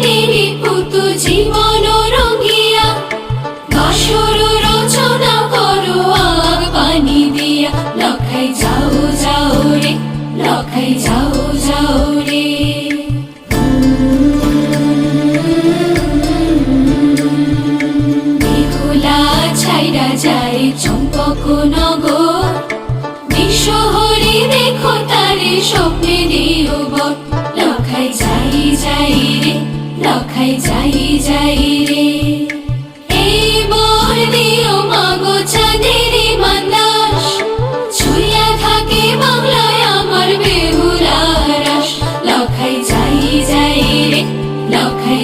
দিনেরই পুতু জীবন রঙ্গিয়া বাসর রচনা করো আগ পানি দিয়া লখাই যাও যাও রে লখাই যাও যাও রে বেহুলা ছাইরা যায় চম্পক নগর বিশ্বহরি দেখো তারে স্বপ্নে দিও বর লখাই যাই যাই রে লখাই যাই যাই রে এই বর দিও মাগো চাঁদেরি মান্দাস ছুঁয়া থাকে বাংলায় আমার বেহুলা রাস লখাই যাই যাই রে লখাই